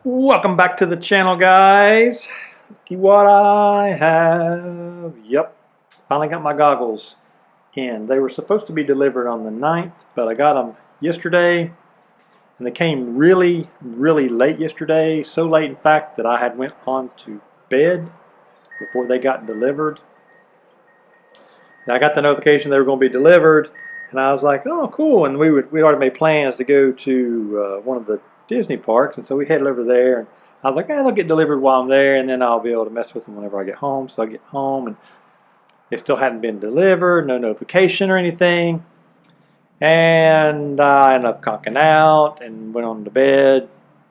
Welcome back to the channel, guys. Look what I have. Yep, finally got my goggles in. They were supposed to be delivered on the 9th, but I got them yesterday, and they came really late yesterday. So late, in fact, that I had went on to bed before they got delivered. Now I got the notification they were going to be delivered, and I was like, oh, cool. And we already made plans to go to one of the Disney parks, and so we headed over there, and I was like, they'll get delivered while I'm there, and then I'll be able to mess with them whenever I get home. So I get home, and they still hadn't been delivered, no notification or anything, and I ended up conking out and went on to bed,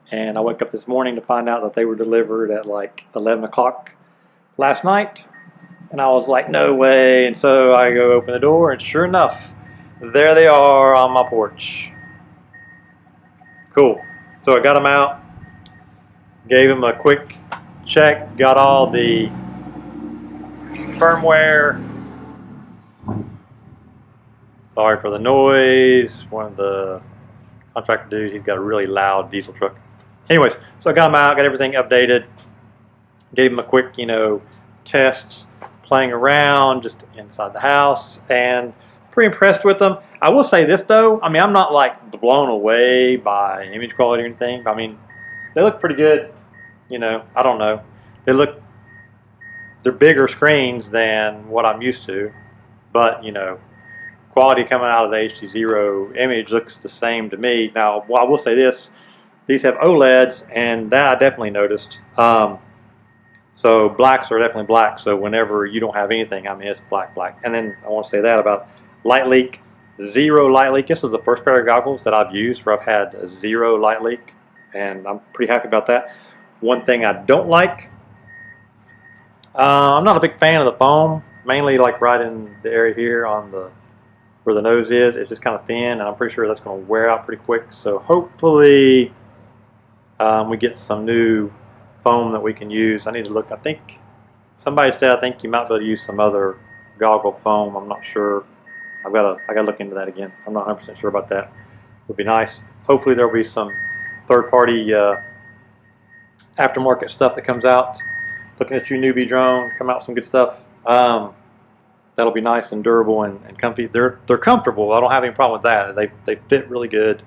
and I woke up this morning to find out that they were delivered at like 11 o'clock last night, and I was like, no way. And so I go open the door, and sure enough, there they are on my porch. Cool. So I got them out, gave them a quick check, got all the firmware. Sorry for the noise. One of the contractor dudes, he's got a really loud diesel truck. Anyways, so I got them out, got everything updated, gave them a quick, test, playing around just inside the house, and pretty impressed with them. I will say this though, I mean, I'm not like blown away by image quality or anything. I mean, they look pretty good. I don't know. They're bigger screens than what I'm used to, but quality coming out of the HDZero image looks the same to me. Now, I will say this: these have OLEDs, and that I definitely noticed. So blacks are definitely black. So whenever you don't have anything, I mean, it's black. And then I want to say that about light leak, zero light leak. This is the first pair of goggles that I've used where I've had a zero light leak, and I'm pretty happy about that. One thing I don't like, I'm not a big fan of the foam, mainly like right in the area here on where the nose is. It's just kind of thin, and I'm pretty sure that's going to wear out pretty quick. So hopefully we get some new foam that we can use. I need to look. I think somebody said you might be able to use some other goggle foam. I'm not sure. I gotta look into that again. I'm not 100% sure about that. Would be nice. Hopefully there'll be some third-party aftermarket stuff that comes out. Looking at you, newbie drone, come out with some good stuff. That'll be nice and durable and comfy. They're comfortable. I don't have any problem with that. They fit really good.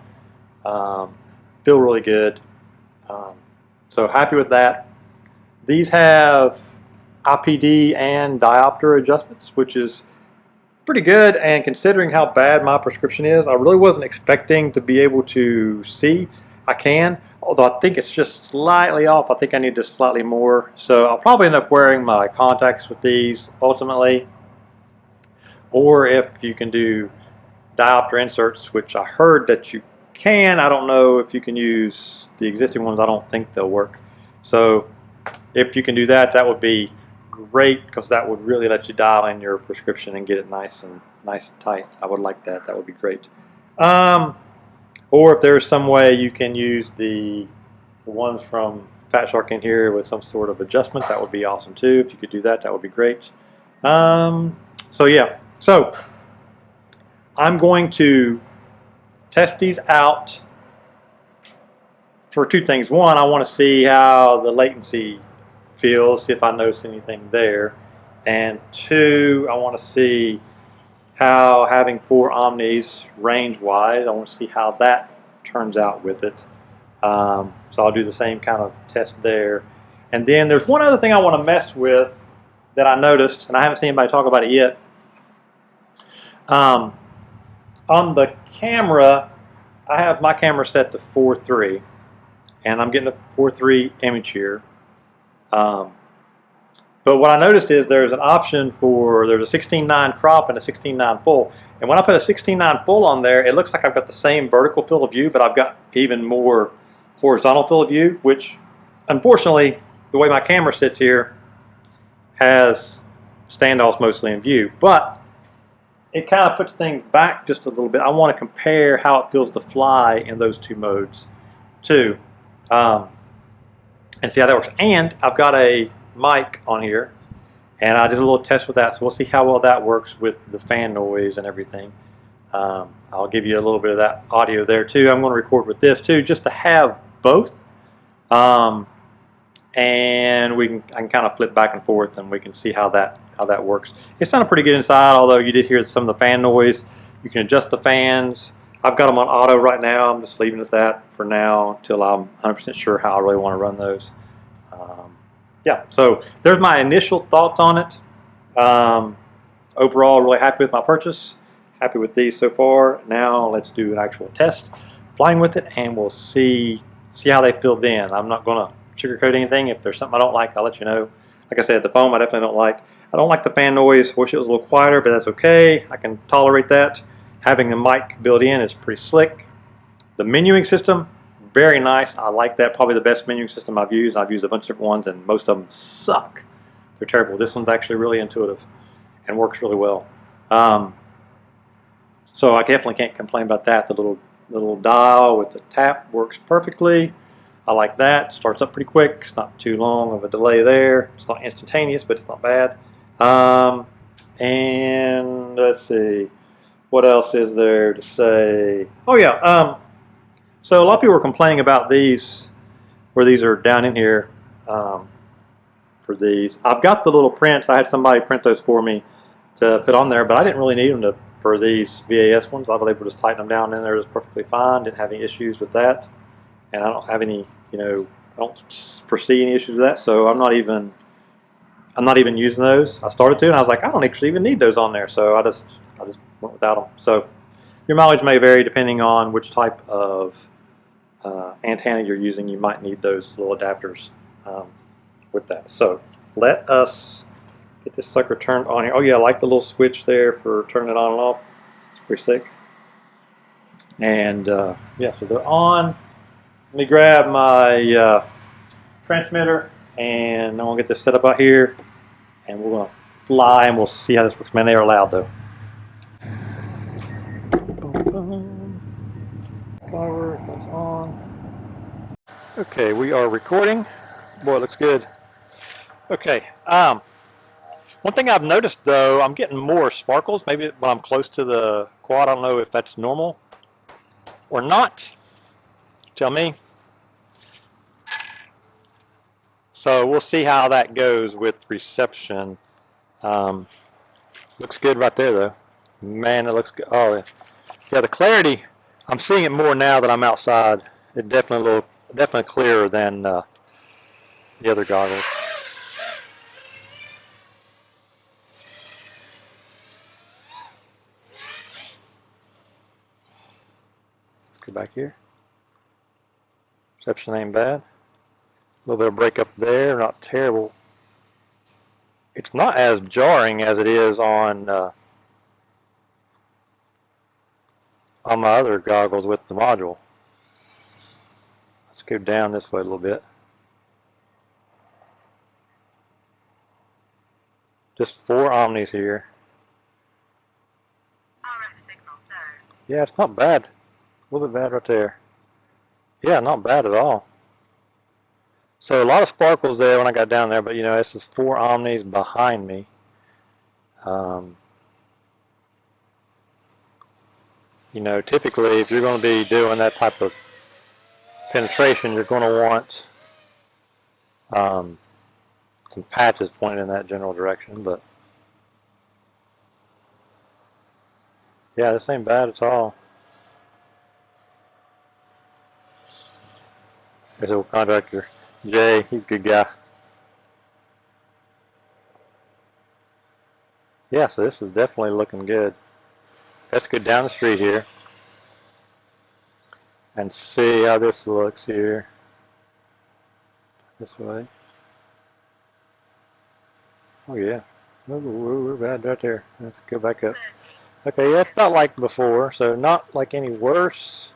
Feel really good. So happy with that. These have IPD and diopter adjustments, which is pretty good, and considering how bad my prescription is, I really wasn't expecting to be able to see. I can, although I think it's just slightly off. I think I need just slightly more. So I'll probably end up wearing my contacts with these ultimately, or if you can do diopter inserts, which I heard that you can. I don't know if you can use the existing ones. I don't think they'll work. So if you can do that, that would be great, because that would really let you dial in your prescription and get it nice and tight. I would like that. That would be great. Or if there's some way you can use the ones from Fat Shark in here with some sort of adjustment, that would be awesome too. If you could do that, that would be great. So yeah, so I'm going to test these out for two things. One, I want to see how the latency feels, see if I notice anything there, and two, I want to see how having 4 omnis range-wise, I want to see how that turns out with it. So I'll do the same kind of test there. And then there's one other thing I want to mess with that I noticed, and I haven't seen anybody talk about it yet. On the camera, I have my camera set to 4.3, and I'm getting a 4.3 image here. But what I noticed is there's an option there's a 16:9 crop and a 16:9 full. And when I put a 16:9 full on there, it looks like I've got the same vertical field of view, but I've got even more horizontal field of view, which unfortunately, the way my camera sits here has standoffs mostly in view. But it kind of puts things back just a little bit. I want to compare how it feels to fly in those two modes too. And see how that works. And I've got a mic on here, and I did a little test with that, so we'll see how well that works with the fan noise and everything. I'll give you a little bit of that audio there too. I'm going to record with this too, just to have both, And I can kind of flip back and forth, and we can see how that works. It sounded pretty good inside, although you did hear some of the fan noise. You can adjust the fans. I've got them on auto right now. I'm just leaving it at that for now until I'm 100% sure how I really want to run those. Yeah, so there's my initial thoughts on it. Overall, really happy with my purchase. Happy with these so far. Now let's do an actual test, flying with it, and we'll see how they feel then. I'm not going to sugarcoat anything. If there's something I don't like, I'll let you know. Like I said, the foam I definitely don't like. I don't like the fan noise. Wish it was a little quieter, but that's okay. I can tolerate that. Having the mic built in is pretty slick. The menuing system, very nice. I like that. Probably the best menuing system I've used. I've used a bunch of different ones, and most of them suck. They're terrible. This one's actually really intuitive and works really well. So I definitely can't complain about that. The little dial with the tap works perfectly. I like that. Starts up pretty quick. It's not too long of a delay there. It's not instantaneous, but it's not bad. And let's see, what else is there to say? Oh yeah. So a lot of people were complaining about these, where these are down in here. For these, I've got the little prints. I had somebody print those for me to put on there, but I didn't really need them for these VAS ones. I was able to just tighten them down in there just perfectly fine. Didn't have any issues with that, and I don't have any, I don't foresee any issues with that. So I'm not even using those. I started to, and I was like, I don't actually even need those on there. So I just went without them. So your mileage may vary depending on which type of antenna you're using. You might need those little adapters with that. So let us get this sucker turned on here. Oh yeah, I like the little switch there for turning it on and off. It's pretty sick. And yeah, so they're on. Let me grab my transmitter, and I'm gonna get this set up out here, and we're gonna fly, and we'll see how this works. Man, they are loud though. Power is on. Okay, we are recording. Boy, it looks good. Okay. One thing I've noticed though, I'm getting more sparkles. Maybe when I'm close to the quad. I don't know if that's normal or not. Tell me. So we'll see how that goes with reception. Looks good right there though. Man, it looks good. Oh yeah, the clarity. I'm seeing it more now that I'm outside. It's definitely clearer than the other goggles. Let's go back here. Reception ain't bad. A little bit of breakup there, not terrible. It's not as jarring as it is on my other goggles with the module. Let's go down this way a little bit. Just 4 omnis here. RF signal, no. Yeah, it's not bad. A little bit bad right there. Yeah, not bad at all. So a lot of sparkles there when I got down there, but this is 4 omnis behind me. Typically if you're going to be doing that type of penetration, you're going to want some patches pointed in that general direction, but yeah, this ain't bad at all. There's a contractor, Jay, he's a good guy. Yeah, so this is definitely looking good. Let's go down the street here and see how this looks here. This way. Oh yeah, we're bad right there. Let's go back up. Okay, yeah, it's about like before, so not like any worse.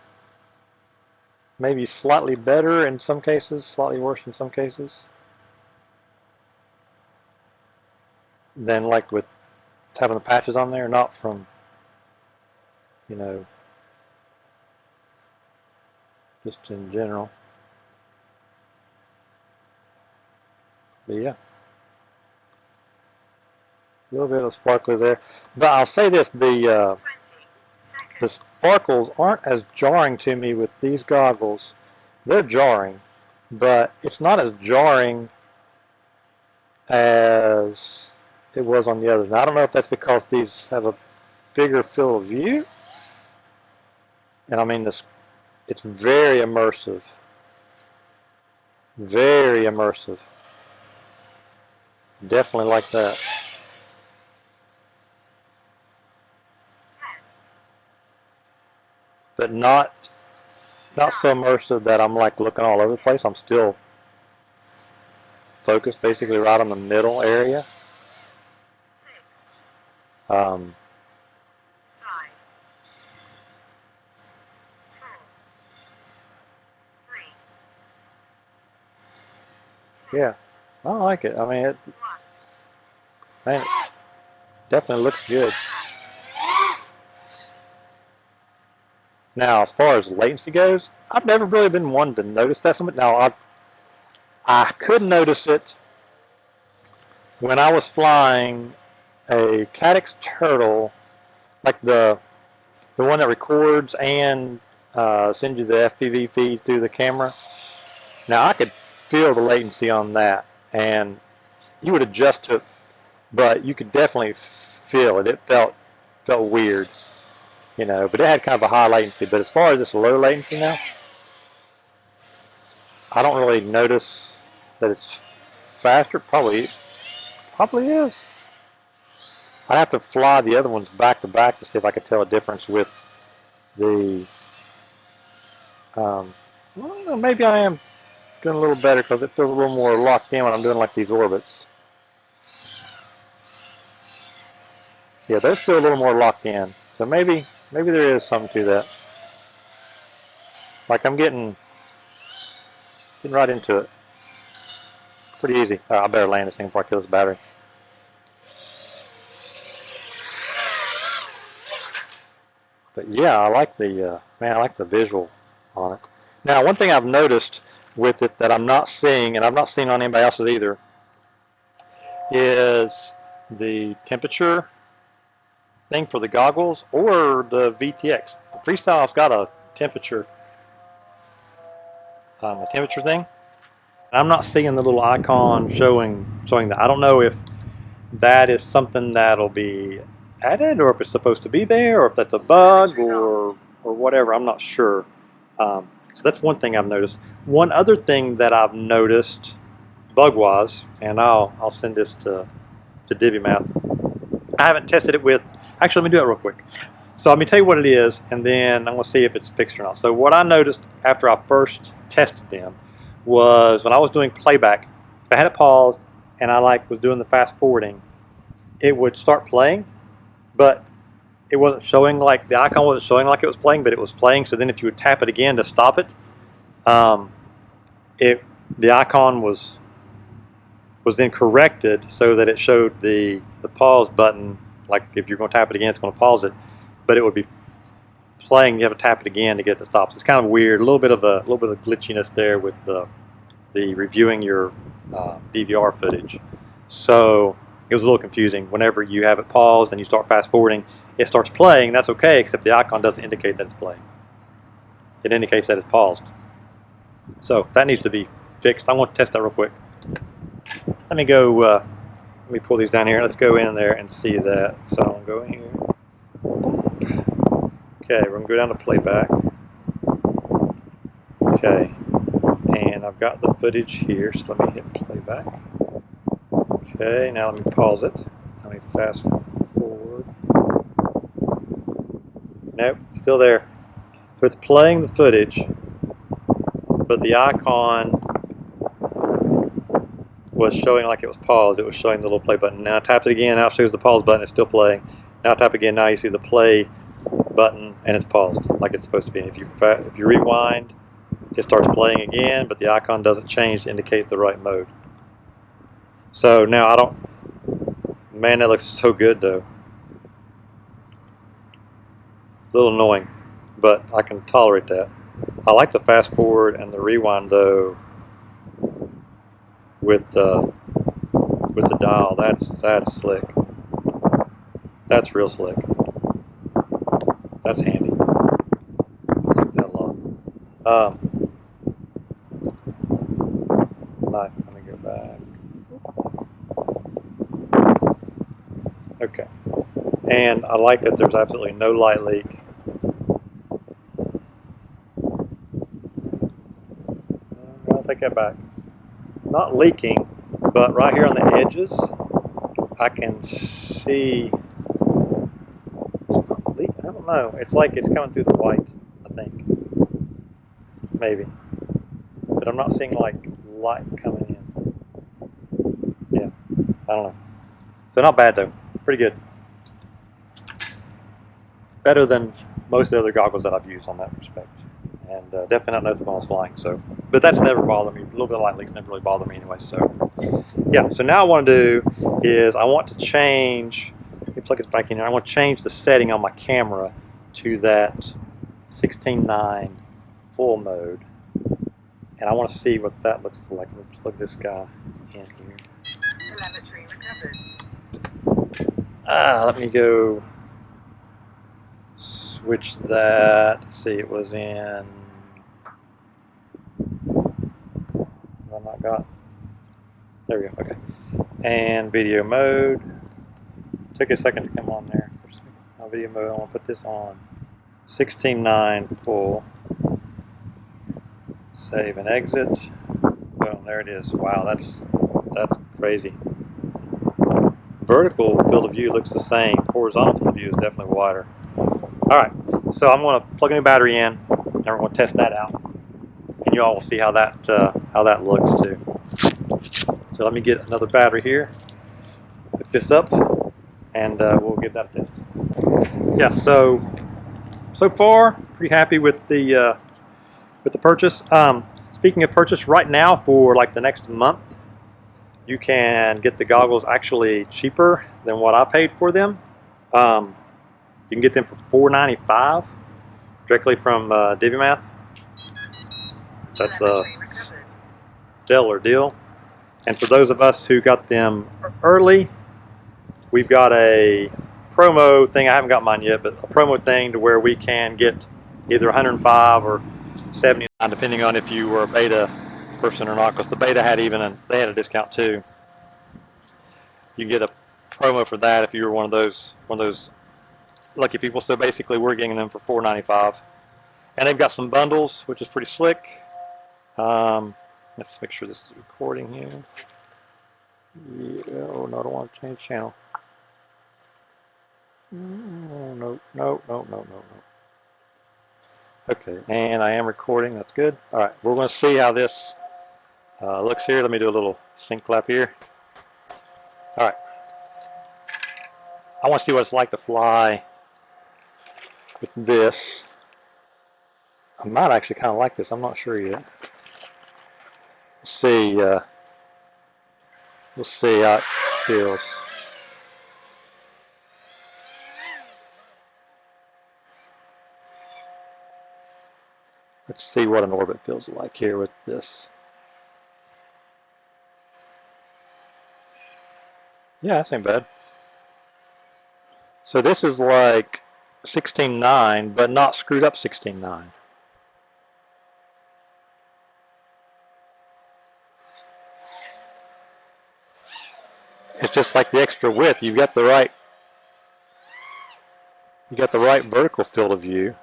Maybe slightly better in some cases, slightly worse in some cases. Than like with having the patches on there, not from, just in general. But yeah. A little bit of sparkle there. But I'll say this, the sparkles aren't as jarring to me with these goggles. They're jarring. but it's not as jarring as it was on the others. Now, I don't know if that's because these have a bigger field of view, and I mean this. It's very immersive. Very immersive. Definitely like that. But not so immersive that I'm like looking all over the place. I'm still focused basically right on the middle area. Yeah, I like it. I mean, man, it definitely looks good. Now, as far as latency goes, I've never really been one to notice that so much. Now, I could notice it when I was flying a Caddx Turtle, like the one that records and sends you the FPV feed through the camera. Now, I could feel the latency on that, and you would adjust to it, but you could definitely feel it. It felt weird, you know, but it had kind of a high latency. But as far as this low latency now, I don't really notice that it's faster. Probably is. I have to fly the other ones back to back to see if I could tell a difference with the. Well, maybe I am doing a little better because it feels a little more locked in when I'm doing like these orbits. Yeah, those feel a little more locked in. So maybe there is something to that. Like I'm getting right into it. Pretty easy. I better land this thing before I kill this battery. But yeah, I like the man. I like the visual on it. Now, one thing I've noticed with it that I'm not seeing, and I've not seen on anybody else's either, is the temperature thing for the goggles or the VTx. The Freestyle's got a temperature thing. I'm not seeing the little icon showing that. I don't know if that is something that'll be added, or if it's supposed to be there, or if that's a bug, or whatever. I'm not sure. So that's one thing I've noticed. One other thing that I've noticed, bug-wise, and I'll send this to DiviMath. I haven't tested it with. Actually, let me do it real quick. So let me tell you what it is, and then I'm going to see if it's fixed or not. So what I noticed after I first tested them was when I was doing playback, if I had it paused and I was doing the fast forwarding, it would start playing, but it wasn't showing like the icon wasn't showing like it was playing, but it was playing. So then if you would tap it again to stop it, the icon was then corrected so that it showed the pause button. Like if you're going to tap it again, it's going to pause it, but it would be playing. You have to tap it again to get it to stop. So it's kind of weird. A little bit of glitchiness there with the reviewing your DVR footage. So it was a little confusing. Whenever you have it paused and you start fast forwarding, it starts playing. That's okay, except the icon doesn't indicate that it's playing. It indicates that it's paused. So that needs to be fixed. I want to test that real quick. Let me go. Let me pull these down here. Let's go in there and see that. So I'm going to go in here. Okay, we're going to go down to playback. Okay, and I've got the footage here, so let me hit playback. Okay, now let me pause it. Let me fast forward. Nope, still there. So it's playing the footage, but the icon was showing like it was paused. It was showing the little play button. Now I tap it again, now it shows the pause button, it's still playing. Now I tap again, now you see the play button and it's paused like it's supposed to be. And if you rewind, it starts playing again, but the icon doesn't change to indicate the right mode. So now man, that looks so good though. A little annoying, but I can tolerate that. I like the fast forward and the rewind though with the dial. That's slick. That's real slick. That's handy. I like that a lot. nice. Let me go back. Okay. And I like that there's absolutely no light leak. I'll take that back. Not leaking, but right here on the edges, I can see. I don't know. It's like it's coming through the white, I think. Maybe. But I'm not seeing like light coming in. Yeah. I don't know. So not bad though. Pretty good. Better than most of the other goggles that I've used on that respect. And definitely not noticeable when I was flying. So, but that's never bothered me. A little bit of light leaks never really bothered me anyway. So, yeah. So now what I want to do is I want to change. Looks like it's back in here. I want to change the setting on my camera to that 16:9 full mode, and I want to see what that looks like. Let me plug this guy in here. Telemetry recovered. Let me go switch that. Let's see, it was in. What have I not got? There we go. Okay, and video mode. Took a second to come on there. Video mode. I want to put this on 16:9 full. Save and exit. Boom, there it is. Wow, that's crazy. Vertical field of view looks the same. Horizontal field of view is definitely wider. All right, so I'm going to plug a new battery in, and we're going to test that out, and you all will see how that looks too. So let me get another battery here. Hook this up, and we'll give that a test. Yeah, so far pretty happy with the purchase. Speaking of purchase, right now for like the next month, you can get the goggles actually cheaper than what I paid for them. You can get them for $4.95 directly from DiviMath. That's a stellar deal. And for those of us who got them early, we've got a promo thing. I haven't got mine yet, but a promo thing to where we can get either 105 or 79, depending on if you were a beta person or not. Because the beta had they had a discount too. You get a promo for that if you were one of those lucky people. So basically, we're getting them for $4.95, and they've got some bundles, which is pretty slick. Let's make sure this is recording here. Yeah, oh no, I don't want to change channel. No. Okay, and I am recording. That's good. All right, we're going to see how this looks here. Let me do a little sync clap here. All right. I want to see what it's like to fly with this. I might actually kind of like this. I'm not sure yet. Let's see. We'll see how it feels. Let's see what an orbit feels like here with this. Yeah, that ain't bad. So this is like 16.9, but not screwed up 16.9. It's just like the extra width. You've got the right vertical field of view.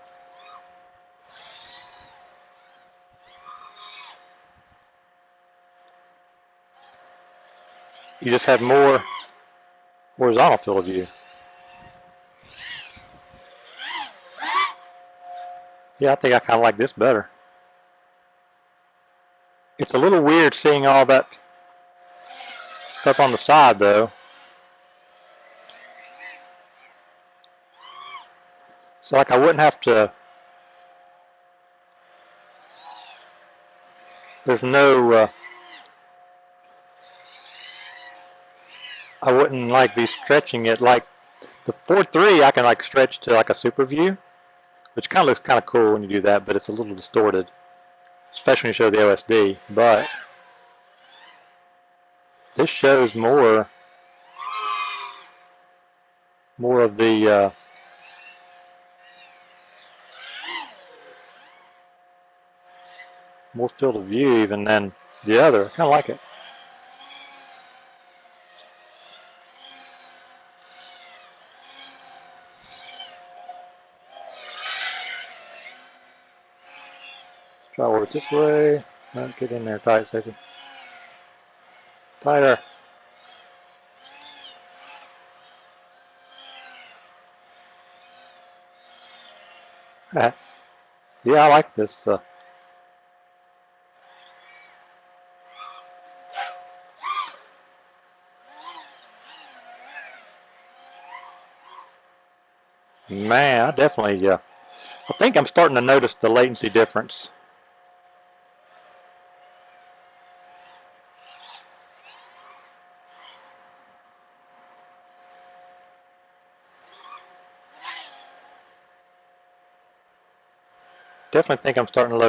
You just have more horizontal field of view. Yeah, I think I kind of like this better. It's a little weird seeing all that stuff on the side though. So like I wouldn't have to, there's no, I wouldn't like be stretching it like the 4.3 I can like stretch to like a super view, which kind of looks kind of cool when you do that, but it's a little distorted, especially when you show the OSD. But this shows more of the more field of view even than the other. I kind of like it. Let's try to work this way. Get in there tight, Stacey. Tighter. Yeah, I like this. Man, I definitely, I think I'm starting to notice the latency difference. Definitely think I'm starting to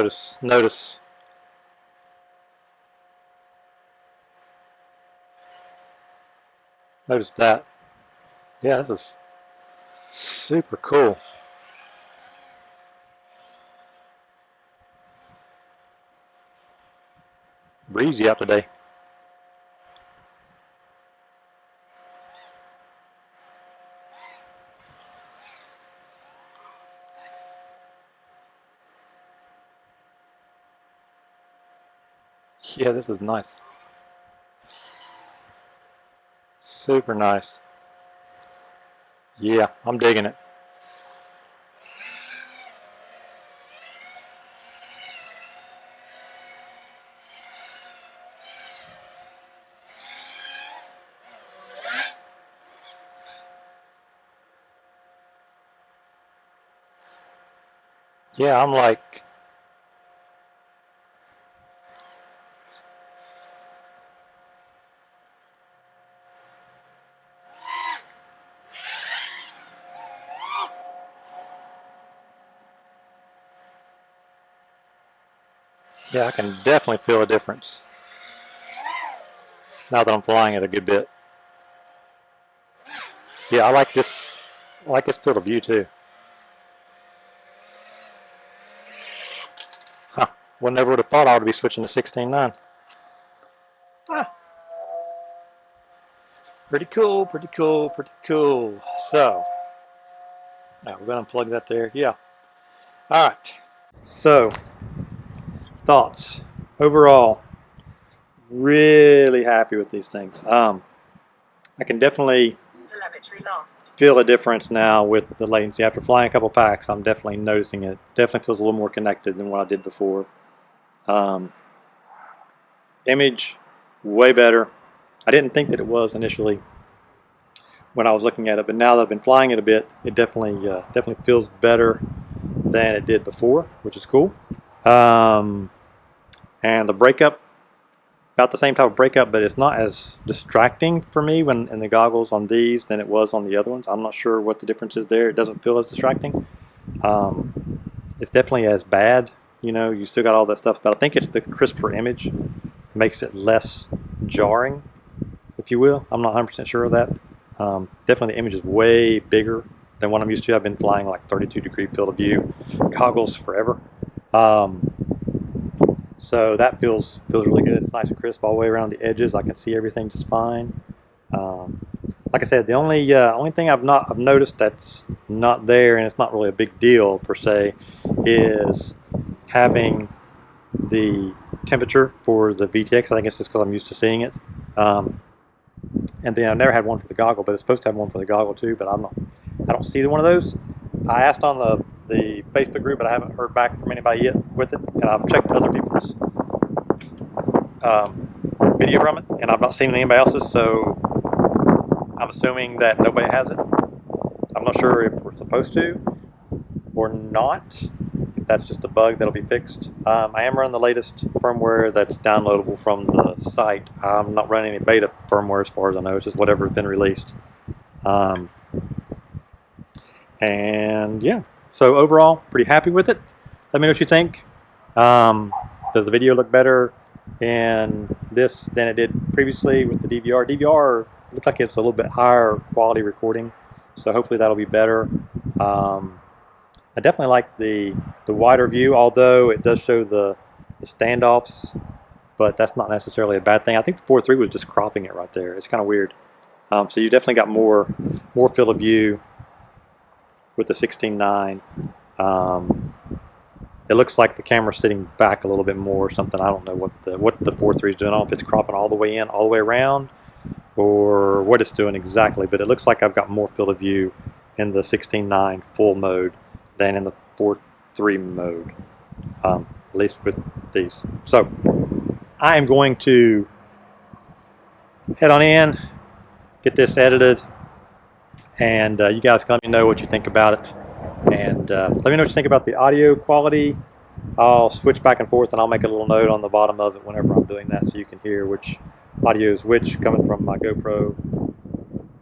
notice that. Yeah, this is super cool. Breezy out today. Yeah, this is nice. Super nice. Yeah, I'm digging it. Yeah, I'm like, yeah, I can definitely feel a difference now that I'm flying it a good bit. Yeah, I like this field of view too. Huh. Well, never would have thought I would be switching to 16.9. Ah. Pretty cool, pretty cool, pretty cool. So, now we're going to unplug that there. Yeah. All right. So, thoughts. Overall, really happy with these things. I can definitely feel a difference now with the latency. After flying a couple packs, I'm definitely noticing it. Definitely feels a little more connected than what I did before. Image, way better. I didn't think that it was initially when I was looking at it, but now that I've been flying it a bit, it definitely feels better than it did before, which is cool. And the breakup, about the same type of breakup, but it's not as distracting for me when in the goggles on these than it was on the other ones. I'm not sure what the difference is there. It doesn't feel as distracting. It's definitely as bad. You know, you still got all that stuff, but I think it's the crisper image makes it less jarring, if you will. I'm not 100% sure of that. Definitely the image is way bigger than what I'm used to. I've been flying like 32-degree field of view goggles forever. So that feels really good. It's nice and crisp all the way around the edges. I can see everything just fine. Like I said, the only thing I've noticed that's not there, and it's not really a big deal per se, is having the temperature for the VTx. I think it's just because I'm used to seeing it. And then I've never had one for the goggle, but it's supposed to have one for the goggle too. But I don't see one of those. I asked on the Facebook group, but I haven't heard back from anybody yet with it. And I've checked other people's video from it, and I've not seen anybody else's. So I'm assuming that nobody has it. I'm not sure if we're supposed to or not. If that's just a bug that'll be fixed. I am running the latest firmware that's downloadable from the site. I'm not running any beta firmware as far as I know. It's just whatever's been released. And yeah, so overall, pretty happy with it. Let me know what you think. Does the video look better in this than it did previously with the DVR? DVR looked like it's a little bit higher quality recording, so hopefully that'll be better. I definitely like the wider view, although it does show the standoffs but that's not necessarily a bad thing. I think the 4.3 was just cropping it right there. It's kind of weird. So you definitely got more field of view with the 16.9. It looks like the camera's sitting back a little bit more or something. I don't know what the 4.3 is doing. I don't know if it's cropping all the way in, all the way around, or what it's doing exactly. But it looks like I've got more field of view in the 16.9 full mode than in the 4.3 mode, at least with these. So I am going to head on in, get this edited, and you guys can let me know what you think about it. And let me know what you think about the audio quality. I'll switch back and forth, and I'll make a little note on the bottom of it whenever I'm doing that, so you can hear which audio is which coming from my GoPro,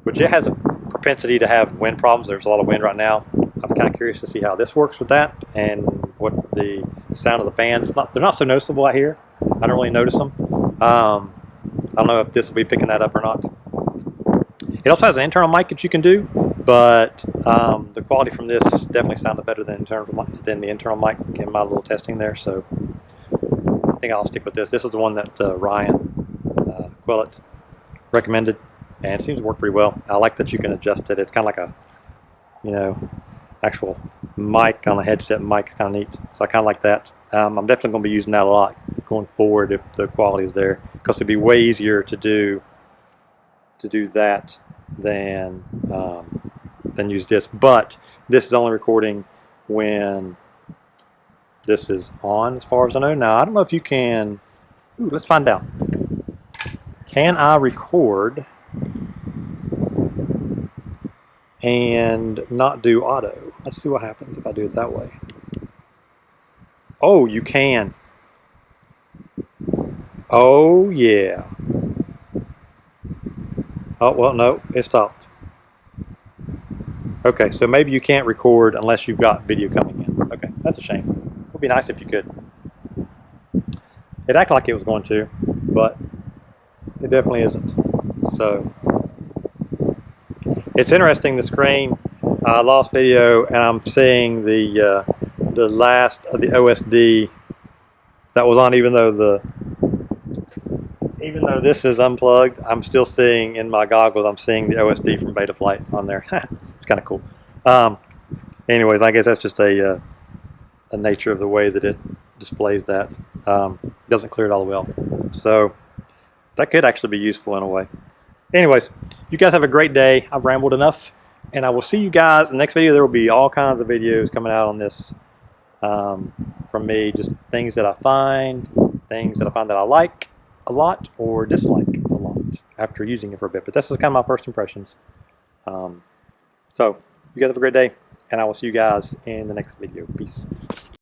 which it has a propensity to have wind problems. There's a lot of wind right now. I'm kind of curious to see how this works with that, and what the sound of the fans. They're not so noticeable out here. I don't really notice them. I don't know if this will be picking that up or not. It also has an internal mic that you can do, but the quality from this definitely sounded better than the internal mic in my little testing there. So I think I'll stick with this. This is the one that Ryan Quillett recommended, and it seems to work pretty well. I like that you can adjust it. It's kind of like a, actual mic on a headset mic. It's kind of neat. So I kind of like that. I'm definitely going to be using that a lot going forward if the quality is there, because it'd be way easier to do that than use this. But this is only recording when this is on, as far as I know. Now I don't know if you can. Ooh, let's find out. Can I record and not do auto? Let's see what happens if I do it that way. Oh, you can. Oh yeah. Oh, well, no, it stopped. Okay, so maybe you can't record unless you've got video coming in. Okay, that's a shame. It would be nice if you could. It acted like it was going to, but it definitely isn't. So, it's interesting, the screen. I lost video, and I'm seeing the last of the OSD that was on, even though this is unplugged. I'm still seeing in my goggles, I'm seeing the OSD from Betaflight on there. It's kind of cool. Anyways, I guess that's just a nature of the way that it displays that. Doesn't clear it all the way off. So that could actually be useful in a way. Anyways, you guys have a great day. I've rambled enough, and I will see you guys in the next video. There will be all kinds of videos coming out on this from me, just things that I find that I like a lot or dislike a lot after using it for a bit. But this is kind of my first impressions. So you guys have a great day, and I will see you guys in the next video. Peace.